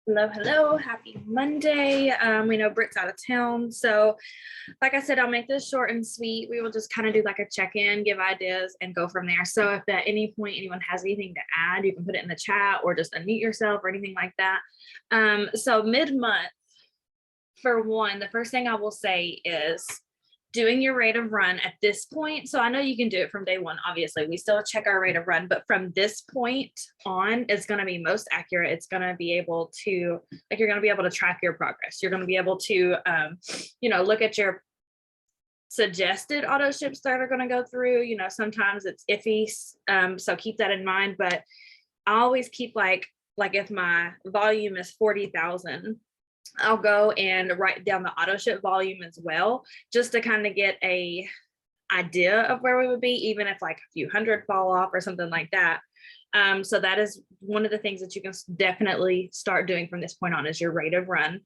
Hello, hello. Happy Monday. We know Britt's out of town. So, like I said, I'll make this short and sweet. We will just kind of do like a check-in, give ideas, and go from there. So, if at any point anyone has anything to add, you can put it in the chat or just unmute yourself or anything like that. So, mid-month, for one, the first thing I will say is doing your rate of run at this point. So I know you can do it from day one. Obviously, we still check our rate of run, but from this point on, it's going to be most accurate. It's going to be able to, like, you're going to be able to track your progress. You're going to be able to, look at your suggested auto ships that are going to go through. Sometimes it's iffy. So keep that in mind. But I always keep like if my volume is 40,000, I'll go and write down the auto ship volume as well, just to kind of get a idea of where we would be, even if like a few hundred fall off or something like that. So that is one of the things that you can definitely start doing from this point on, is your rate of run.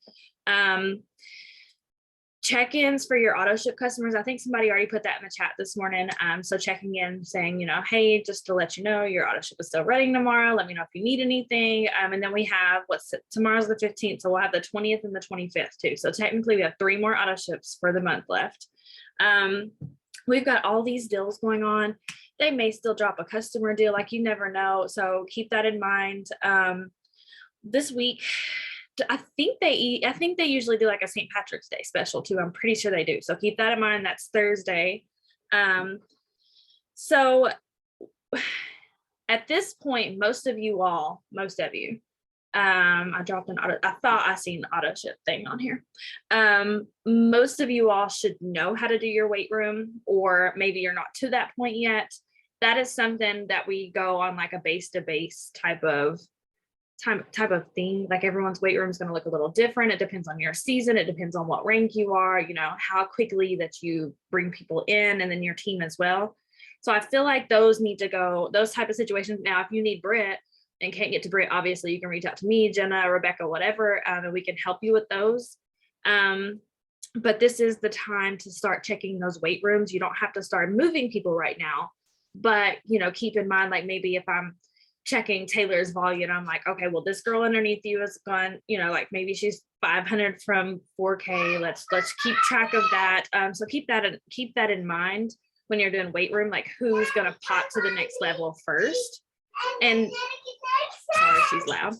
Check-ins for your auto ship customers. I think somebody already put that in the chat this morning. So checking in, saying, hey, just to let you know, your auto ship is still running tomorrow. Let me know if you need anything. And then we have tomorrow's the 15th. So we'll have the 20th and the 25th too. So technically we have 3 more auto ships for the month left. We've got all these deals going on. They may still drop a customer deal, like you never know. So keep that in mind. This week, I think they usually do like a St. Patrick's Day special too. I'm pretty sure they do. So keep that in mind. That's Thursday. So at this point, most of you, I dropped an auto. I thought I seen the auto ship thing on here. Most of you all should know how to do your weight room, or maybe you're not to that point yet. That is something that we go on like a base to base type of thing. Like everyone's weight room is going to look a little different. It depends on your season. It depends on what rank you are, how quickly that you bring people in, and then your team as well. So I feel like those need to go, those type of situations. Now, if you need Britt and can't get to Britt, obviously you can reach out to me, Jenna, Rebecca, whatever, and we can help you with those. But this is the time to start checking those weight rooms. You don't have to start moving people right now, but keep in mind, like maybe if I'm checking Taylor's volume, I'm like, okay, well, this girl underneath you is gone, like maybe she's 500 from 4K. Let's keep track of that. So keep that in mind when you're doing weight room, like who's gonna pop to the next level first. And sorry, she's loud.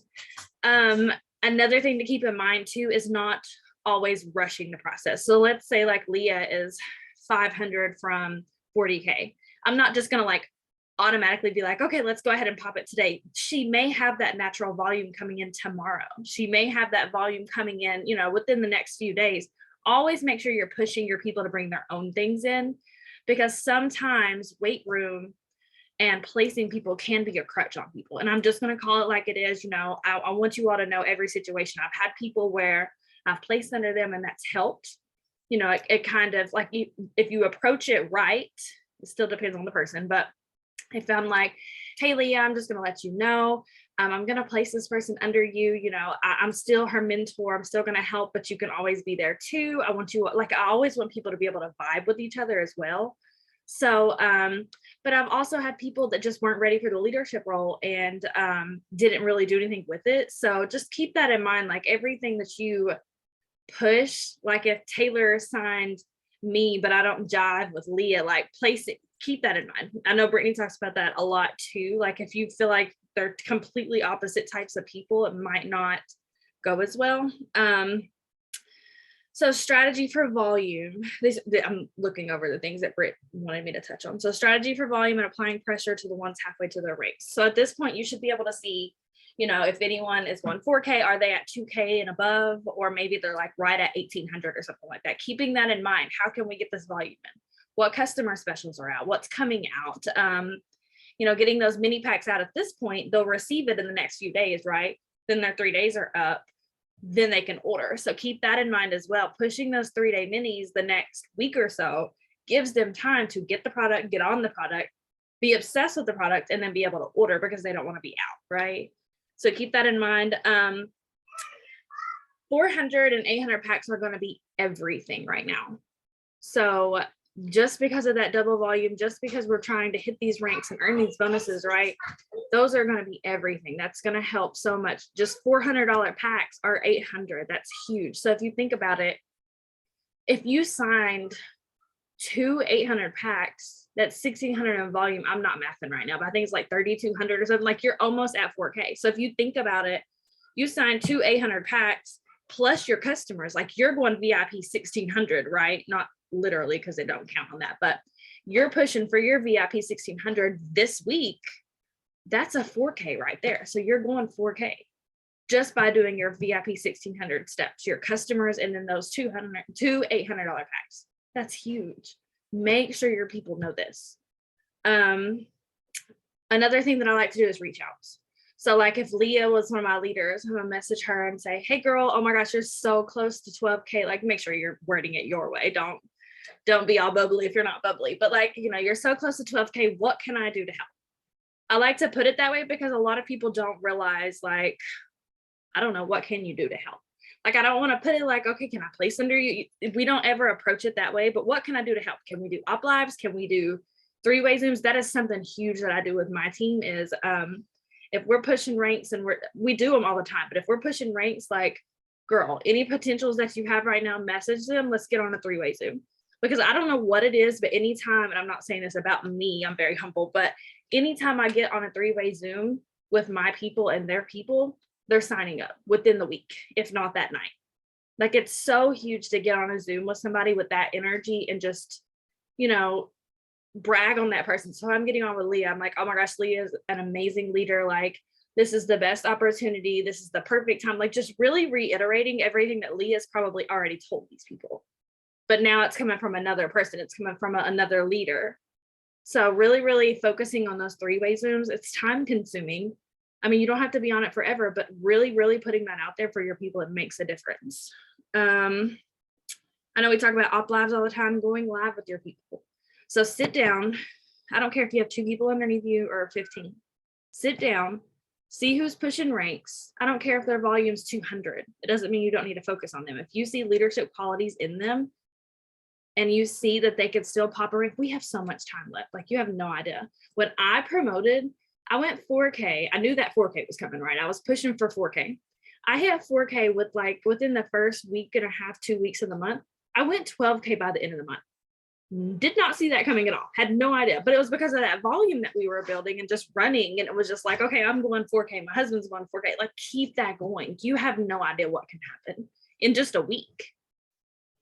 Another thing to keep in mind too is not always rushing the process. So let's say like Leah is 500 from 40K. I'm not just gonna like automatically be like, okay, let's go ahead and pop it today. She may have that natural volume coming in tomorrow. She may have that volume coming in, within the next few days. Always make sure you're pushing your people to bring their own things in, because sometimes weight room and placing people can be a crutch on people. And I'm just going to call it like it is. I want you all to know every situation. I've had people where I've placed under them and that's helped. It kind of like, if you approach it right, it still depends on the person, but if I'm like, hey, Leah, I'm just going to let you know, I'm going to place this person under you. I'm still her mentor. I'm still going to help, but you can always be there too. I always want people to be able to vibe with each other as well. So, but I've also had people that just weren't ready for the leadership role and didn't really do anything with it. So just keep that in mind. Like everything that you push, like if Taylor assigned me, but I don't jive with Leah, like place it. Keep that in mind. I know Brittany talks about that a lot too. Like if you feel like they're completely opposite types of people, it might not go as well. So strategy for volume. I'm looking over the things that Britt wanted me to touch on. So strategy for volume and applying pressure to the ones halfway to their race. So at this point, you should be able to see, if anyone is 4K, are they at 2K and above, or maybe they're like right at 1800 or something like that. Keeping that in mind, how can we get this volume in? What customer specials are out, what's coming out, getting those mini packs out at this point, they'll receive it in the next few days, right? Then their 3 days are up, then they can order. So keep that in mind as well. Pushing those 3-day minis the next week or so gives them time to get the product, get on the product, be obsessed with the product, and then be able to order because they don't want to be out, right? So keep that in mind. 400 and 800 packs are going to be everything right now. So just because of that double volume, just because we're trying to hit these ranks and earn these bonuses, right? Those are going to be everything. That's going to help so much. Just $400 packs are 800. That's huge. So if you think about it, if you signed 2 800 packs, that's 1,600 in volume. I'm not mathing right now, but I think it's like 3,200 or something. Like you're almost at 4K. So if you think about it, you sign 2 800 packs plus your customers, like you're going VIP 1,600, right? Not literally, because they don't count on that, but you're pushing for your VIP 1,600 this week. That's a 4K right there. So you're going 4K just by doing your VIP 1,600 steps, your customers, and then those 2 800 packs. That's huge. Make sure your people know this. Another thing that I like to do is reach out. So like if Leah was one of my leaders, I'm gonna message her and say, hey girl, oh my gosh, you're so close to 12K. Like make sure you're wording it your way. Don't be all bubbly if you're not bubbly, but like, you know, you're so close to 12K. What can I do to help? I like to put it that way because a lot of people don't realize, like, I don't know, what can you do to help? Like, I don't want to put it like, okay, can I place under you? We don't ever approach it that way, but what can I do to help? Can we do op lives? Can we do 3-way Zooms? That is something huge that I do with my team is if we're pushing ranks, and we do them all the time, but if we're pushing ranks, like, girl, any potentials that you have right now, message them, let's get on a 3-way Zoom. Because I don't know what it is, but anytime, and I'm not saying this about me, I'm very humble, but anytime I get on a 3-way Zoom with my people and their people, they're signing up within the week, if not that night. Like, it's so huge to get on a Zoom with somebody with that energy and just, you know, brag on that person. So I'm getting on with Leah. I'm like, oh my gosh, Leah is an amazing leader. Like, this is the best opportunity. This is the perfect time. Like, just really reiterating everything that Leah's probably already told these people. But now it's coming from another person. It's coming from another leader. So really, really focusing on those 3-way Zooms. It's time consuming. I mean, you don't have to be on it forever, but really, really putting that out there for your people, it makes a difference. I know we talk about op lives all the time, going live with your people. So sit down. I don't care if you have 2 people underneath you or 15. Sit down, see who's pushing ranks. I don't care if their volume's 200. It doesn't mean you don't need to focus on them. If you see leadership qualities in them, and you see that they could still pop a rank, we have so much time left. Like, you have no idea. When I promoted, I went 4K. I knew that 4K was coming, right? I was pushing for 4K. I hit 4K with, like, within the first week and a half, 2 weeks of the month. I went 12K by the end of the month. Did not see that coming at all. Had no idea. But it was because of that volume that we were building and just running. And it was just like, okay, I'm going 4K. My husband's going 4K. Like, keep that going. You have no idea what can happen in just a week.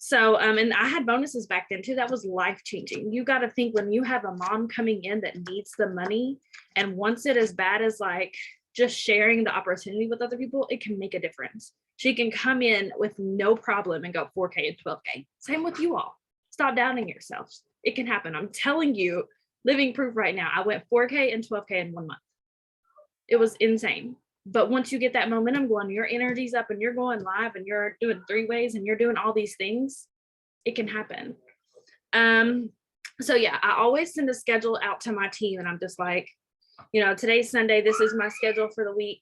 So, and I had bonuses back then too. That was life-changing. You got to think, when you have a mom coming in that needs the money and wants it as bad as, like, just sharing the opportunity with other people, it can make a difference. She can come in with no problem and go 4K and 12K. Same with you all. Stop doubting yourselves. It can happen. I'm telling you, living proof right now. I went 4K and 12K in 1 month. It was insane. But once you get that momentum going, your energy's up and you're going live and you're doing 3-ways and you're doing all these things, it can happen. So yeah, I always send a schedule out to my team and I'm just like, you know, today's Sunday. This is my schedule for the week.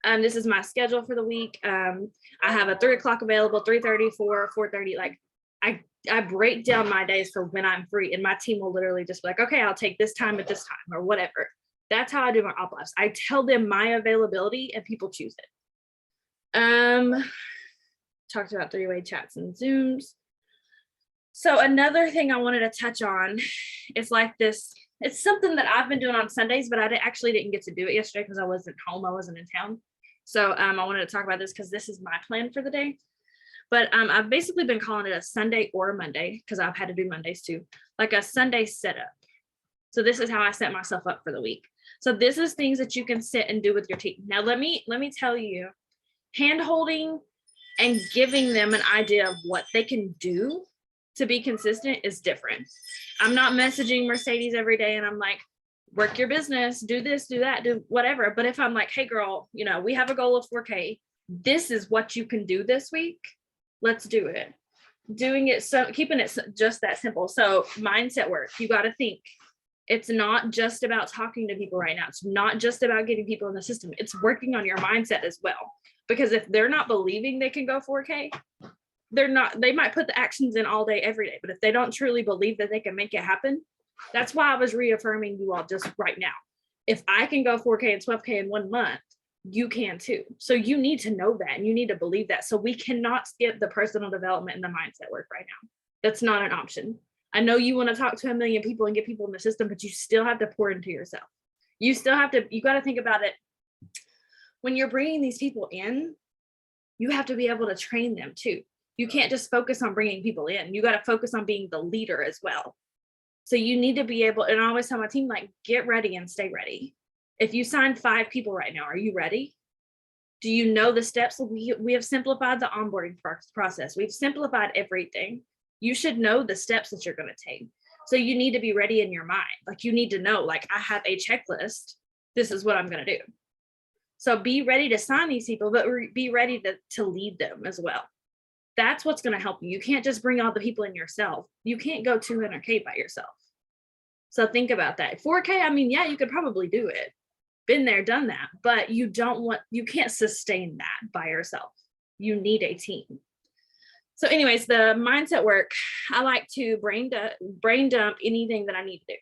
This is my schedule for the week. I have a 3 o'clock available, 3:30, 4, 4:30. Like, I break down my days for when I'm free, and my team will literally just be like, okay, I'll take this time at this time or whatever. That's how I do my op lives. I tell them my availability and people choose it. Talked about 3-way chats and Zooms. So another thing I wanted to touch on is like this. It's something that I've been doing on Sundays, but I actually didn't get to do it yesterday because I wasn't home. I wasn't in town. So I wanted to talk about this because this is my plan for the day. But I've basically been calling it a Sunday or Monday, because I've had to do Mondays too, like a Sunday setup. So this is how I set myself up for the week. So this is things that you can sit and do with your team. Now, let me tell you, hand-holding and giving them an idea of what they can do to be consistent is different. I'm not messaging Mercedes every day and I'm like, work your business, do this, do that, do whatever. But if I'm like, hey girl, you know, we have a goal of 4K. This is what you can do this week. Let's do it. Doing it, so keeping it just that simple. So mindset work, you got to think. It's not just about talking to people right now. It's not just about getting people in the system. It's working on your mindset as well. Because if they're not believing they can go 4K, they might put the actions in all day, every day, but if they don't truly believe that they can make it happen, that's why I was reaffirming you all just right now. If I can go 4K and 12K in 1 month, you can too. So you need to know that and you need to believe that. So we cannot skip the personal development and the mindset work right now. That's not an option. I know you want to talk to a million people and get people in the system, but you still have to pour into yourself. You still have to, you got to think about it. When you're bringing these people in, you have to be able to train them too. You can't just focus on bringing people in. You got to focus on being the leader as well. So you need to be able, and I always tell my team, like, get ready and stay ready. If you sign 5 people right now, are you ready? Do you know the steps? We have simplified the onboarding process. We've simplified everything. You should know the steps that you're going to take. So you need to be ready in your mind. Like, you need to know, like, I have a checklist. This is what I'm going to do. So be ready to sign these people, but be ready to lead them as well. That's what's going to help you. You can't just bring all the people in yourself. You can't go 200K by yourself. So think about that. 4K, I mean, yeah, you could probably do it. Been there, done that, but you can't sustain that by yourself. You need a team. So anyways, the mindset work, I like to brain dump anything that I need to do.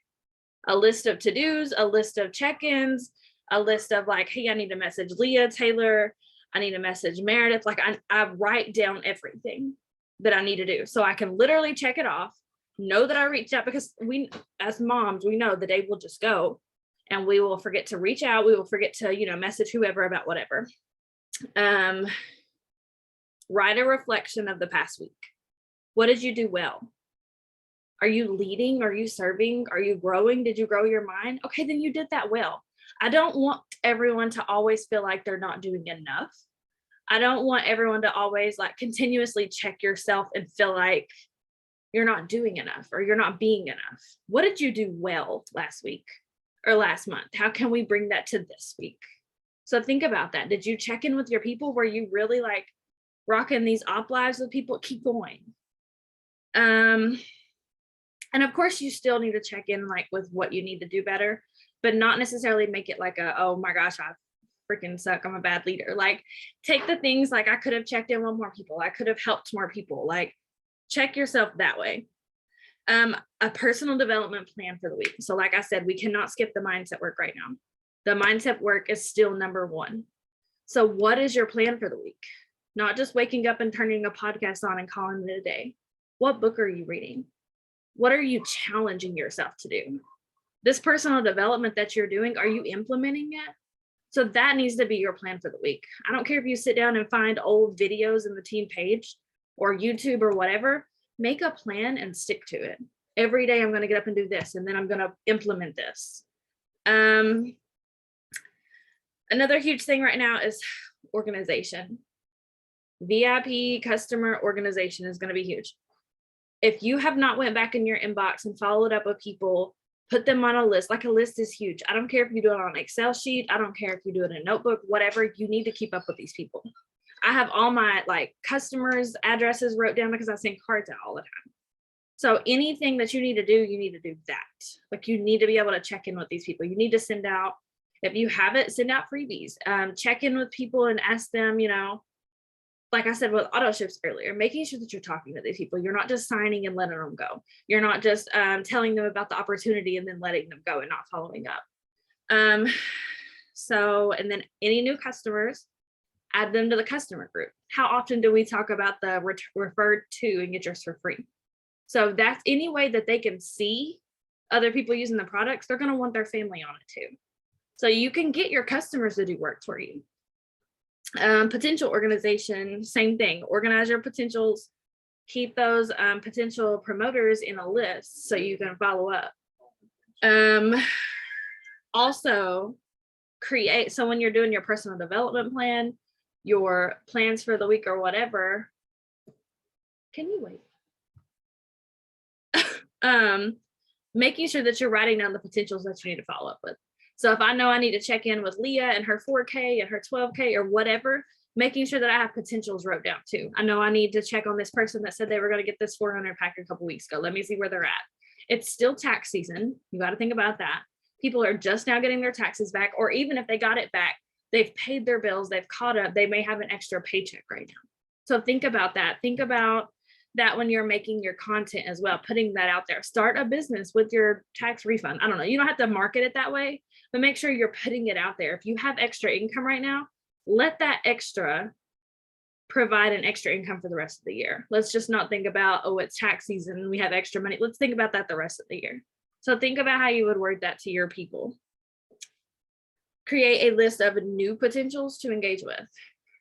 A list of to-dos, a list of check-ins, a list of like, hey, I need to message Leah, Taylor, I need to message Meredith. Like I write down everything that I need to do. So I can literally check it off, know that I reached out, because we, as moms, we know the day will just go and we will forget to reach out. We will forget to, message whoever about whatever. Write a reflection of the past week. What did you do well? Are you leading? Are you serving? Are you growing? Did you grow your mind? Okay, then you did that well. I don't want everyone to always feel like they're not doing enough. I don't want everyone to always like continuously check yourself and feel like you're not doing enough or you're not being enough. What did you do well last week or last month? How can we bring that to this week? So think about that. Did you check in with your people? Were you really like rocking these op lives with people? Keep going. And of course you still need to check in like with what you need to do better, but not necessarily make it like oh my gosh, I freaking suck, I'm a bad leader. Like take the things like I could have checked in with more people. I could have helped more people. Like check yourself that way. A personal development plan for the week. So like I said, we cannot skip the mindset work right now. The mindset work is still number 1. So what is your plan for the week? Not just waking up and turning a podcast on and calling it a day. What book are you reading? What are you challenging yourself to do? This personal development that you're doing, are you implementing it? So that needs to be your plan for the week. I don't care if you sit down and find old videos in the team page or YouTube or whatever, make a plan and stick to it. Every day I'm going to get up and do this, and then I'm going to implement this. Another huge thing right now is organization. VIP customer organization is going to be huge. If you have not went back in your inbox and followed up with people, put them on a list. Like a list is huge. I don't care if you do it on an Excel sheet. I don't care if you do it in a notebook, whatever. You need to keep up with these people. I have all my like customers' addresses wrote down because I send cards out all the time. So anything that you need to do, you need to do that. Like you need to be able to check in with these people. You need to send out, if you have it, send out freebies. Check in with people and ask them, like I said with auto ships earlier, making sure that you're talking to these people. You're not just signing and letting them go. You're not just telling them about the opportunity and then letting them go and not following up. And then any new customers, add them to the customer group. How often do we talk about the referred to and get yours for free? So that's any way that they can see other people using the products, they're going to want their family on it too. So you can get your customers to do work for you. Potential organization, same thing. Organize your potentials, keep those potential promoters in a list so you can follow up. Also create, so when you're doing your personal development plan, your plans for the week or whatever, can you wait? Making sure that you're writing down the potentials that you need to follow up with. So if I know I need to check in with Leah and her 4K and her 12K or whatever, making sure that I have potentials wrote down too. I know I need to check on this person that said they were going to get this 400 pack a couple weeks ago. Let me see where they're at. It's still tax season. You got to think about that. People are just now getting their taxes back, or even if they got it back, they've paid their bills, they've caught up, they may have an extra paycheck right now. So think about that. Think about that when you're making your content as well, putting that out there. Start a business with your tax refund. I don't know. You don't have to market it that way, but make sure you're putting it out there. If you have extra income right now, let that extra provide an extra income for the rest of the year. Let's just not think about, oh, it's tax season and we have extra money. Let's think about that the rest of the year. So think about how you would word that to your people. Create a list of new potentials to engage with.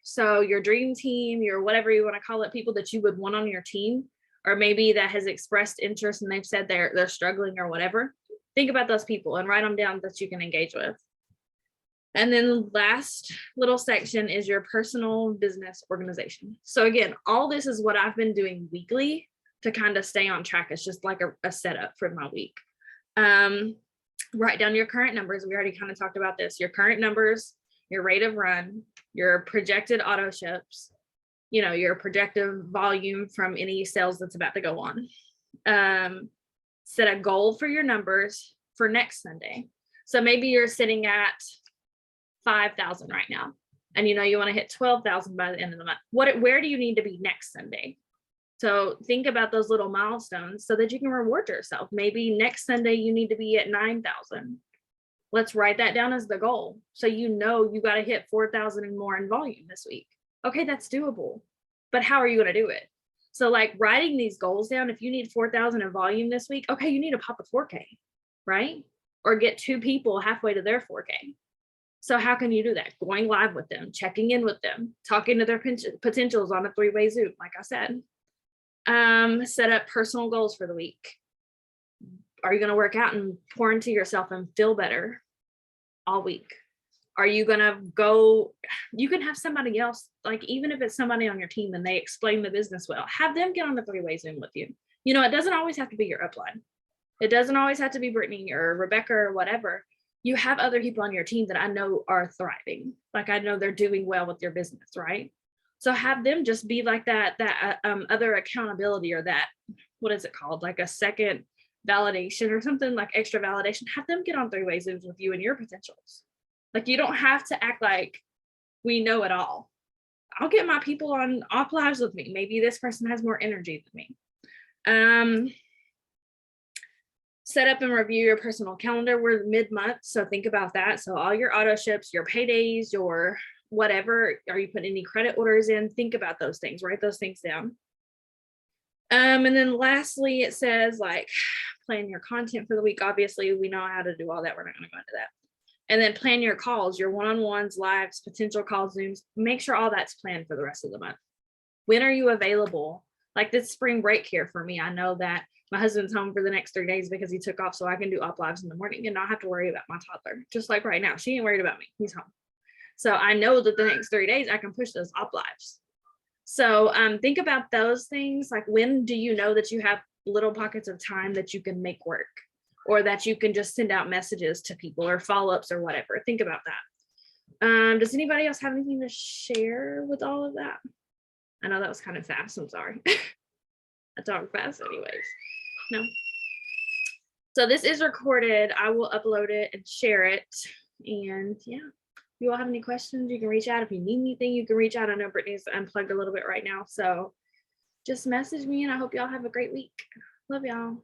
So your dream team, your whatever you want to call it, people that you would want on your team, or maybe that has expressed interest and they've said they're struggling or whatever. Think about those people and write them down that you can engage with. And then the last little section is your personal business organization. So again, all this is what I've been doing weekly to kind of stay on track. It's just like a setup for my week. Write down your current numbers. We already kind of talked about this. Your current numbers, your rate of run, your projected auto ships, you know, your projected volume from any sales that's about to go on. Set a goal for your numbers for next Sunday. So maybe you're sitting at 5,000 right now, and you know you want to hit 12,000 by the end of the month. Where do you need to be next Sunday? So think about those little milestones so that you can reward yourself. Maybe next Sunday you need to be at 9,000. Let's write that down as the goal. So you know you got to hit 4,000 and more in volume this week. Okay, that's doable. But how are you going to do it? So like writing these goals down, if you need 4,000 in volume this week, okay, you need to pop a 4K, right? Or get 2 people halfway to their 4K. So how can you do that? Going live with them, checking in with them, talking to their potentials on a 3-way Zoom, like I said. Set up personal goals for the week. Are you going to work out and pour into yourself and feel better all week? Are you going to go, you can have somebody else, like even if it's somebody on your team and they explain the business well, have them get on the 3-way Zoom with you. You know, it doesn't always have to be your upline. It doesn't always have to be Brittany or Rebecca or whatever. You have other people on your team that I know are thriving. Like I know they're doing well with your business, right? So have them just be like that other accountability, or that, what is it called? Like a second validation or something, like extra validation. Have them get on 3-way Zooms with you and your potentials. Like you don't have to act like we know it all. I'll get my people on off lives with me. Maybe this person has more energy than me. Set up and review your personal calendar. We're mid-month, so think about that. So all your auto ships, your paydays, your whatever, are you putting any credit orders in? Think about those things, write those things down. And then lastly, it says like plan your content for the week. Obviously, we know how to do all that. We're not going to go into that. And then plan your calls, your one-on-ones, lives, potential calls, Zooms. Make sure all that's planned for the rest of the month. When are you available? Like this spring break here for me, I know that my husband's home for the next 3 days because he took off, so I can do up lives in the morning and not have to worry about my toddler. Just like right now, she ain't worried about me. He's home. So I know that the next 3 days I can push those up lives. So think about those things. Like when do you know that you have little pockets of time that you can make work, or that you can just send out messages to people or follow-ups or whatever? Think about that. Does anybody else have anything to share with all of that? I know that was kind of fast. I'm sorry. I talk fast anyways. No. So this is recorded. I will upload it and share it. And yeah, if you all have any questions, you can reach out. If you need anything, you can reach out. I know Brittany's unplugged a little bit right now, so just message me, and I hope y'all have a great week. Love y'all.